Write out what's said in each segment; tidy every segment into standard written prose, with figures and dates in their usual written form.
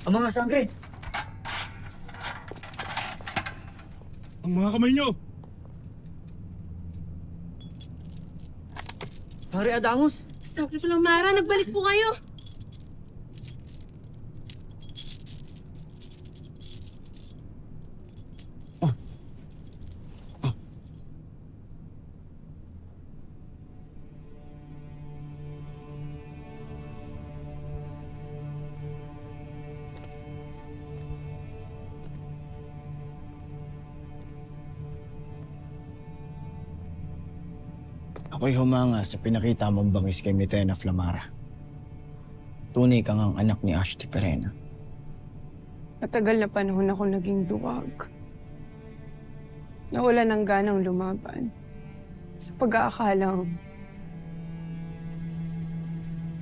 Ang mga sangre! Ang mga kamay nyo! Sari Adamos! Sangre Flamara, nagbalik po kayo! Ako'y humanga sa pinakita mong bangis kay Mitena Flamara. Tunay kang ang anak ni Ashti Perena. Matagal na panahon ako naging duwag. Nawala ng ganang lumaban. Sa pag-aakalang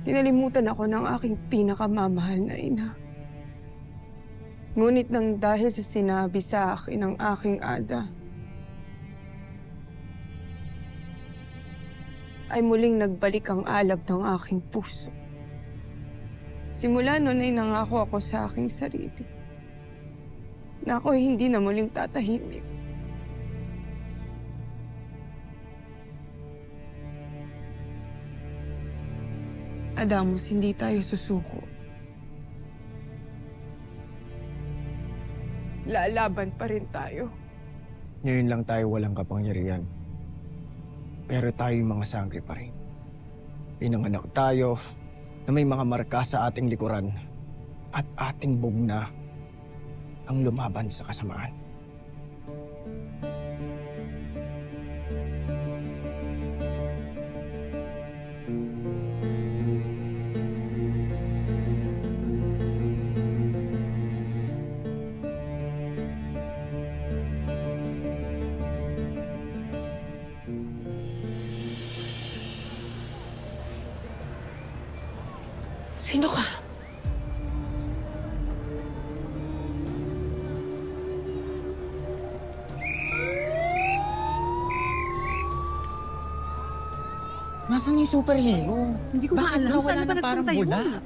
kinalimutan ako ng aking pinakamamahal na ina. Ngunit nang dahil sa sinabi sa akin ng aking ada, ay muling nagbalik ang alab ng aking puso. Simula noon ay nangako ako sa aking sarili na ako hindi na muling tatahimik. Adamos, hindi tayo susuko. Lalaban pa rin tayo. Ngayon lang tayo walang kapangyarihan. Pero tayo'y mga sangre pa rin. Pinanganak tayo na may mga marka sa ating likuran at ating bugna ang lumaban sa kasamaan. Sino ka? Nasaan yung superhero? Hindi ko Bakit maalam. nawala Saan ba na parang nagpunta bula? yun?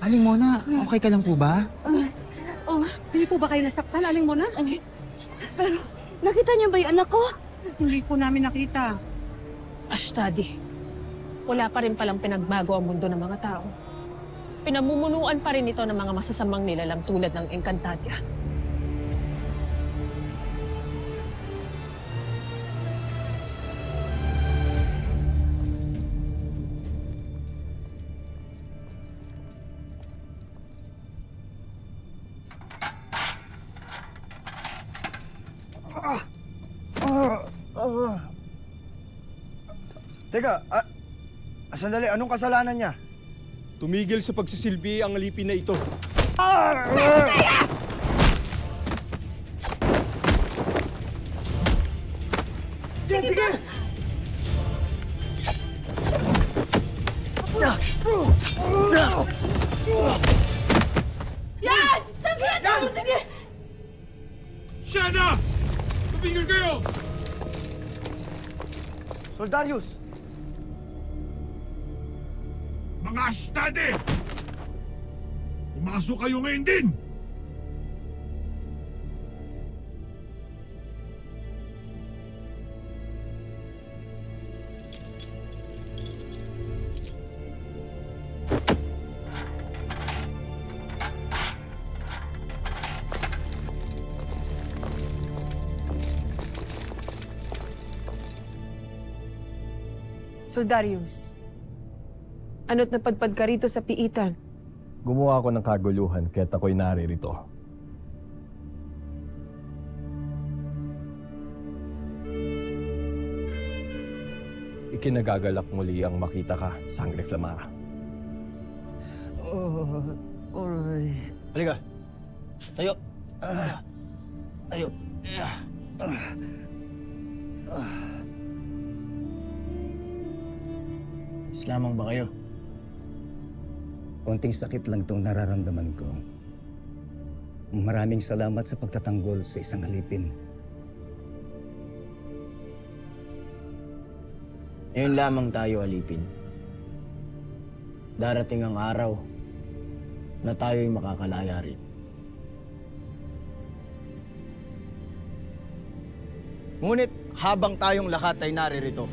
Aling Mona, okay ka lang po ba? Hindi po ba kayo nasaktan, Aling Mona? Pero, nakita niyo ba yung anak ko? Hindi po namin nakita. Ashtadi, wala pa rin palang pinagbago ang mundo ng mga tao. Pinamumunuan pa rin ito ng mga masasamang nilalang tulad ng Encantadia. Teka, sandali, anong kasalanan niya? Tumigil sa pagsisilbi ang alipin na ito. Sige! Yan! Sige! Sige! Shana! Tumigil kayo! Soldarius! Mga astade! Pumasok kayo ngayon din! Soldarius, ano't napadpad ka rito sa piitan? Gumawa ako ng kaguluhan kaya't ako'y naririto. Ikinagagalak muli ang makita ka, Sangre Flamara. Alright. Halika. Tayo. Tayo. Lamang ba kayo? Konting sakit lang itong nararamdaman ko. Maraming salamat sa pagtatanggol sa isang alipin. Ngayon lamang tayo alipin. Darating ang araw na tayo'y makakalaya rin. Ngunit habang tayong lahat ay naririto,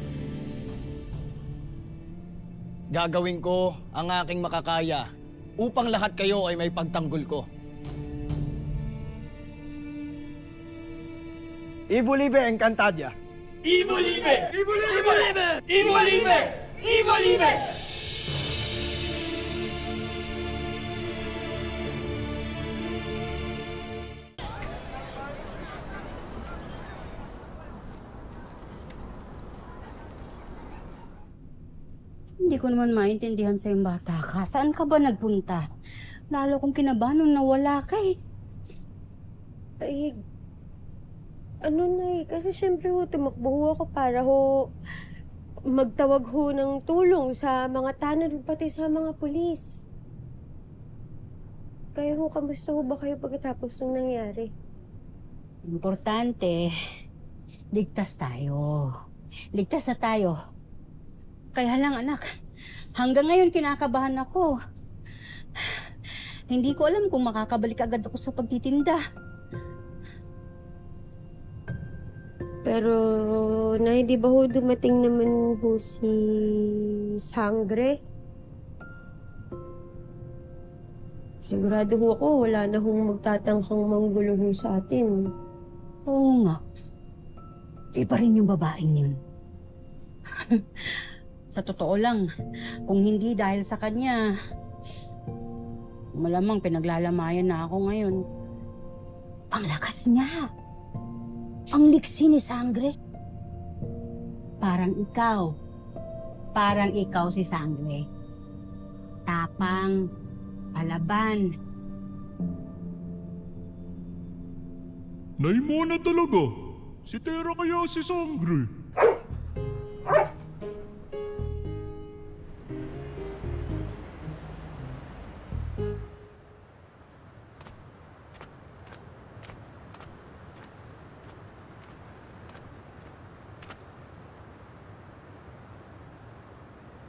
gagawin ko ang aking makakaya upang lahat kayo ay may pagtanggol ko. Ivo Libe Encantadia! Ivo Libe! Ivo Libe! Ivo Libe! Ivo Libe! Hindi ko naman maintindihan sa yung bata ka. Saan ka ba nagpunta? Lalo kong kinabahan nung nawala ka eh. Ay, ano na kasi syempre ho, tumakbo ho ako para ho magtawag ho ng tulong sa mga tanod pati sa mga pulis. Kaya ho, kamusta ho ba kayo pagkatapos nung nangyari? Importante, ligtas tayo. Ligtas na tayo. Kaya lang anak, hanggang ngayon kinakabahan ako. Hindi ko alam kung makakabalik agad ako sa pagtitinda. Pero, Nay, di ba ho dumating naman ho si Sangre? Sigurado ho ako, wala na hong magtatangkang manggulo ho sa atin. Oo nga. Iba rin yung babaeng yun. Sa totoo lang, kung hindi dahil sa kanya, malamang pinaglalamayan na ako ngayon. Ang lakas niya. Ang liksi ni Sangre. Parang ikaw. Parang ikaw si Sangre. Tapang, palaban. Naimona talaga. Si Tera kaya si Sangre.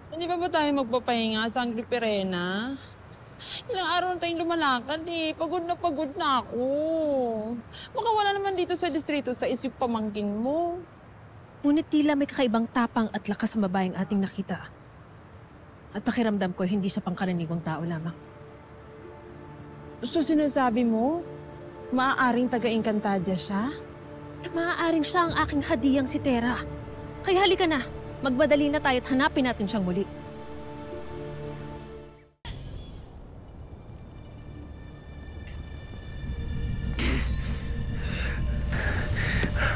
Hindi pa ba tayo magpapahinga, Sangre Perena? Ilang araw na tayong lumalakad eh. Pagod na ako. Baka wala naman dito sa distrito sa isip pamangkin mo. Ngunit tila may kakaibang tapang at lakas sa babaeng ating nakita. At pakiramdam ko, hindi siya pangkaraniwang tao lamang. So sinasabi mo, maaaring taga-Encantadia siya? Na maaaring siya ang aking hadiyang si Tera. Kaya halika na, magmadali na tayo at hanapin natin siyang muli.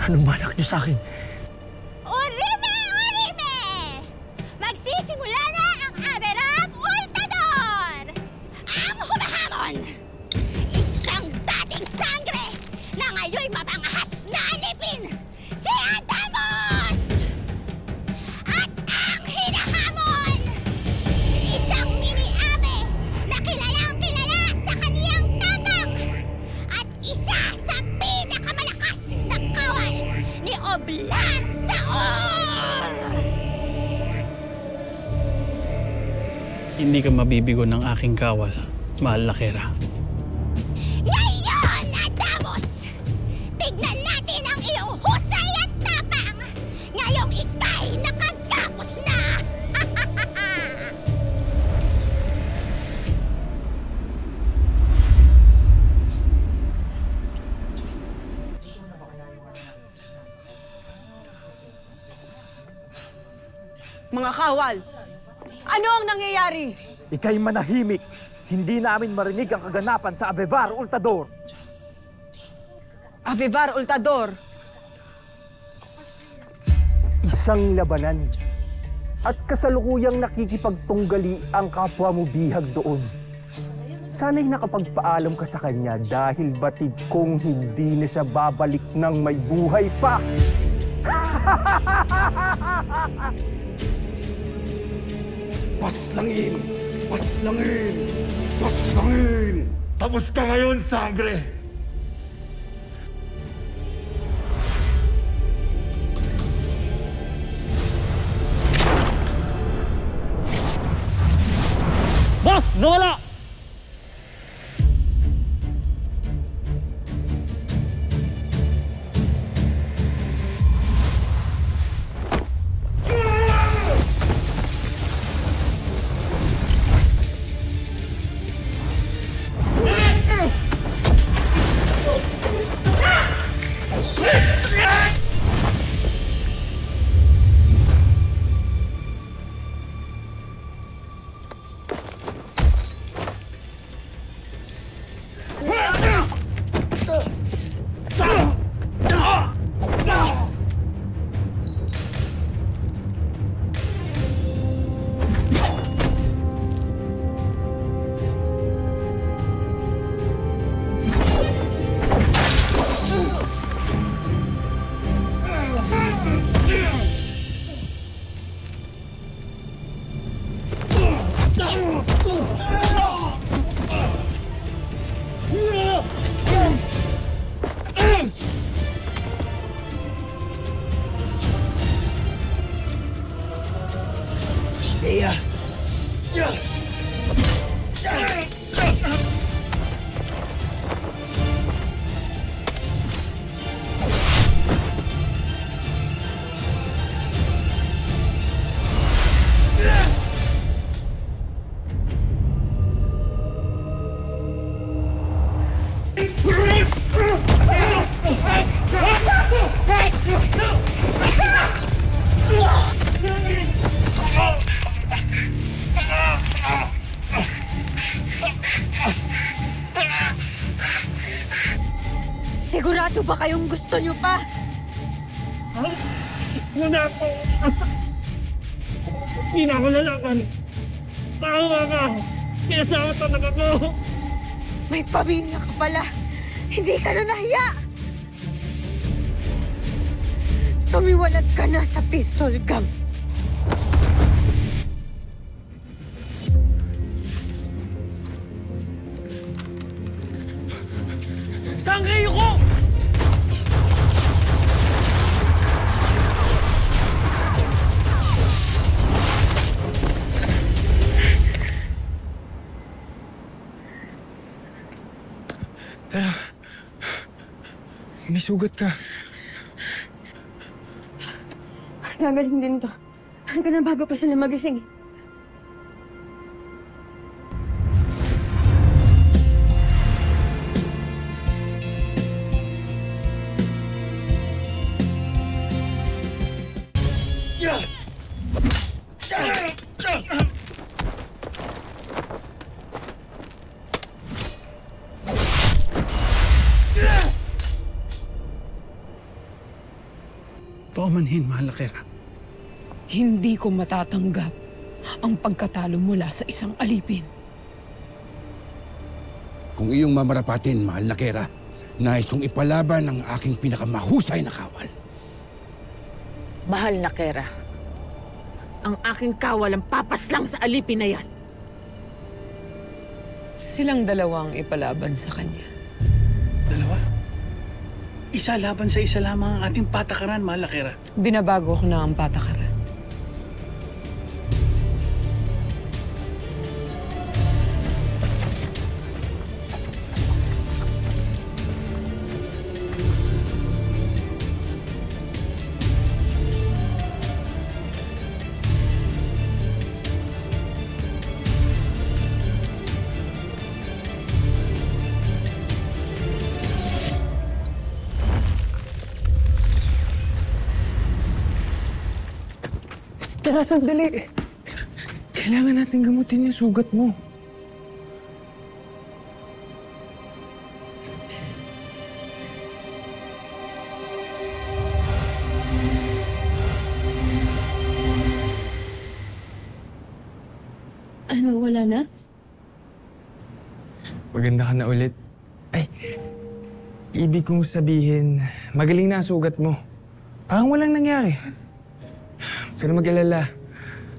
Anong balak niyo sa akin? Urime! Urime! Magsisimula na ang Aberab Ultador! Ang humahamon! Isang dating Sangre na ngayon mabangahas na alipin! Si Adamos! At ang hinahamon! Isang mini-ave na kilalang-kilala sa kaniyang tapang! At isa sa pinakamalakas na kawal ni Oblan Saor! Hindi ka mabibigo ng aking kawal, mahal na Kera. Ngayon, Adamos! Tignan natin ang iyong husay at tapang! Ngayong ika'y nakagapos na! Mga kawal, ano ang nangyayari? Ika'y manahimik. Hindi namin marinig ang kaganapan sa Avevar Ultador. Avevar Ultador. Isang labanan. At kasalukuyang nakikipagtunggali ang kapwa mo bihag doon. Sana'y nakapagpaalam ka sa kanya dahil batid kong hindi na siya babalik ng may buhay pa. Paslangin! Paslangin! Paslangin! Tapos ka ngayon, Sangre! Boss! Nawala! Sigurado ba kayong gusto niyo pa? Gusto na ako. Hindi na ako lalaban. Tama ka. Pinasama talaga ko. May pamilya ka pala. Hindi ka na nahiya. Tumiwalag ka na sa pistol gang. Saan kayo ko? Tara. May sugat ka. Gagaling din to. Hanggang na bago pa sila magising. Paumanhin, mahal na Kera. Hindi ko matatanggap ang pagkatalo mula sa isang alipin. Kung iyong mamarapatin, mahal na Kera, nais kong ipalaban ang aking pinakamahusay na kawal. Mahal na Kera, ang aking kawal ang papaslang sa alipin na yan. Silang dalawa ang ipalaban sa kanya. Dalawa? Isa laban sa isa lamang ang ating patakaran, mahal na Kera. Binabago ko na ang patakaran. Tara, sandali. Kailangan natin gamutin yung sugat mo. Ano, wala na? Maganda ka na ulit. Ay, ibig kong sabihin, magaling na ang sugat mo. Parang walang nangyari. Huwag ka na mag-alala.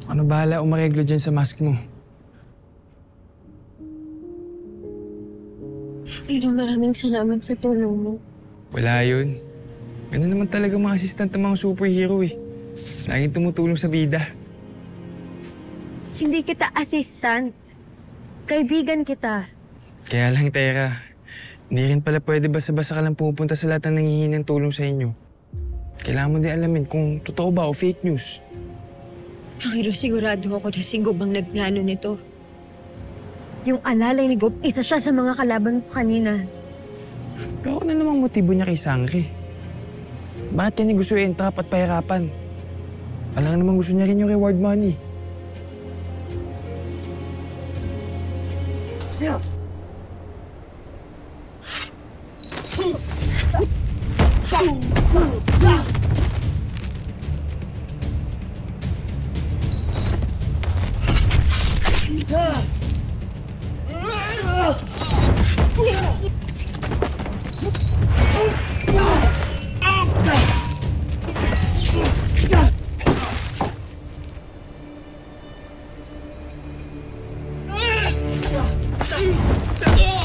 Ano bahala umareglo dyan sa mask mo. Pero maraming salamat sa tulong mo. Wala yun. Ganun naman talaga mga assistant ng mga superhero eh. Laging tumutulong sa bida. Hindi kita assistant. Kaibigan kita. Kaya lang, Tera. Hindi rin pala pwede basta-basta ka lang pupunta sa lahat ng nanghihingi ng tulong sa inyo. Kailangan mo din alamin kung totoo ba o fake news. Pero sigurado ako na si Gob ang nagplano nito. Yung alalay ni Gob, isa siya sa mga kalaban ko kanina. Pero ano namang motibo niya kay Sangre? Bakit kanya gusto i-entrap at pahirapan? Alang naman gusto niya rin yung reward money. Yeah. Ah!